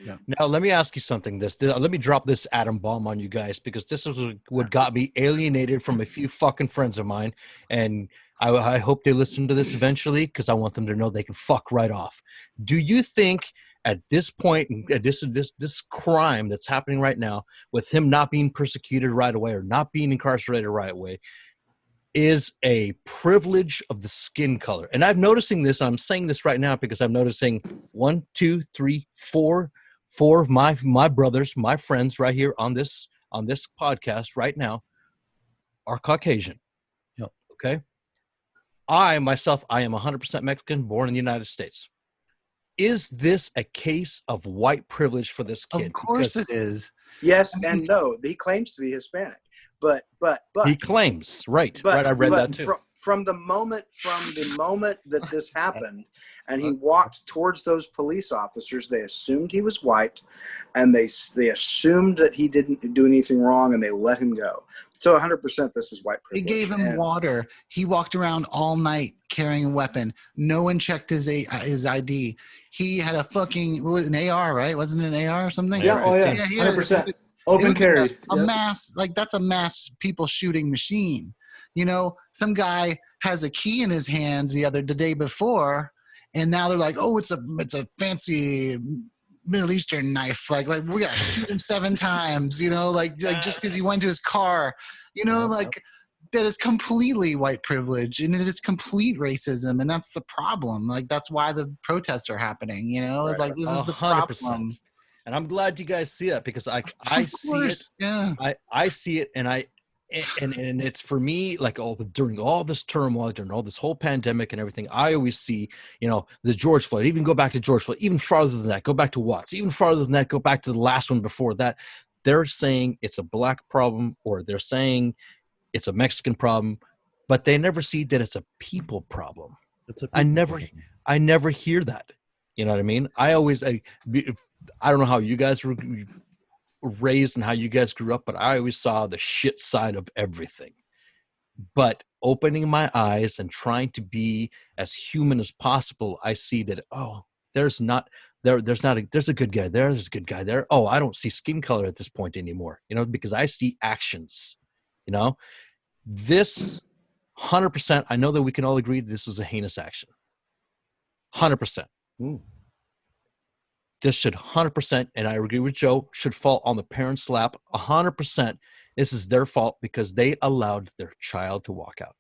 Yeah. Now, let me ask you something. Let me drop this atom bomb on you guys, because this is what got me alienated from a few fucking friends of mine. And I hope they listen to this eventually, because I want them to know they can fuck right off. Do you think at this point, at this crime that's happening right now, with him not being persecuted right away or not being incarcerated right away, is a privilege of the skin color? And I'm noticing this. I'm saying this right now because I'm noticing 1, 2, 3, 4 of my brothers, my friends right here on this podcast right now are Caucasian. Yep. Okay. I am 100% Mexican, born in the United States. Is this a case of white privilege for this kid? Of course it is. Yes and no. He claims to be Hispanic, but he claims, right. I read that too. From the moment that this happened, and he walked towards those police officers, they assumed he was white, and they assumed that he didn't do anything wrong, and they let him go. So 100% this is white privilege. They gave him water. He walked around all night carrying a weapon. No one checked his ID. He had a fucking an AR, right? Wasn't it an AR or something? Yeah. Oh yeah. 100%. Open carry. A mass, like that's a mass people shooting machine. You know, some guy has a key in his hand the day before, and now they're like, oh, it's a fancy Middle Eastern knife. Like we gotta shoot him 7 times. You know, like just because he went to his car. You know, like that is completely white privilege, and it is complete racism, and that's the problem. Like that's why the protests are happening. You know, it's like this is the 100%. Problem. And I'm glad you guys see that, because I see it. Yeah. I see it, and it's for me, like during all this turmoil, during all this whole pandemic and everything, I always see, the George Floyd, even go back to George Floyd, even farther than that, go back to Watts, even farther than that, go back to the last one before that. They're saying it's a black problem, or they're saying it's a Mexican problem, but they never see that it's a people problem. I never hear that. You know what I mean? I don't know how you guys were raised and how you guys grew up, but I always saw the shit side of everything. But opening my eyes and trying to be as human as possible, I see that, there's a good guy there, there's a good guy there. Oh, I don't see skin color at this point anymore, because I see actions. This 100%, I know that we can all agree this is a heinous action. 100%. This should 100%, and I agree with Joe, should fall on the parents' lap. 100%. This is their fault because they allowed their child to walk out.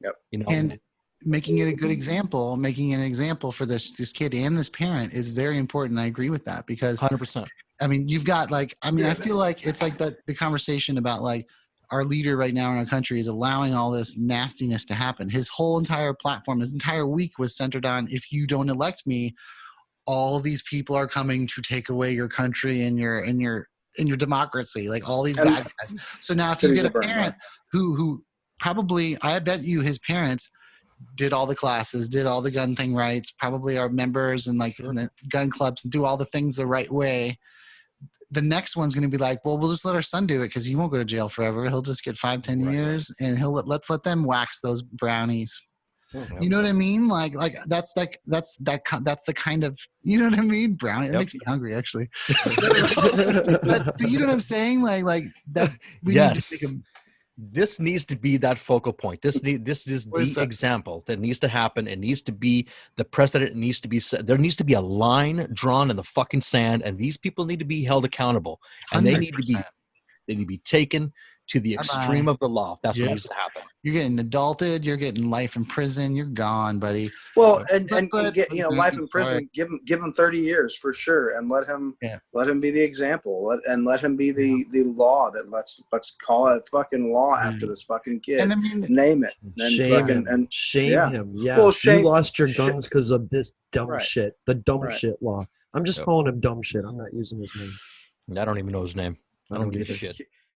Yep. And making it a good example, making an example for this kid and this parent is very important. I agree with that because 100%. I mean, you've got I feel like it's like the conversation about like our leader right now in our country is allowing all this nastiness to happen. His whole entire platform, his entire week was centered on, if you don't elect me, all these people are coming to take away your country and your democracy, like all these bad guys. So now if you get a parent who probably, I bet you his parents did all the classes, did all the gun thing rights, probably are members and in the gun clubs and do all the things the right way. The next one's going to be like, well, we'll just let our son do it because he won't go to jail forever. He'll just get 5-10 years and let's let them wax those brownies. You know what I mean? Like that's the kind of, you know what I mean? Brownie. It makes me hungry actually. but you know what I'm saying? Like that. We need to take This needs to be that focal point. This is the example that needs to happen. It needs to be the precedent. It needs to be set. There needs to be a line drawn in the fucking sand, and these people need to be held accountable. And 100%. They need to be taken to the extreme of the law. That's what needs to happen. You're getting adulted. You're getting life in prison. You're gone, buddy. Well, and get life in prison. Give him 30 years for sure, and let him be the example. Let him be the law. That let's call it fucking law after this fucking kid. And I mean, name it. And shame him. Yeah. Well, you lost your guns because of this dumb shit. The dumb shit law. I'm just calling him dumb shit. I'm not using his name. I don't even know his name. I don't give a shit.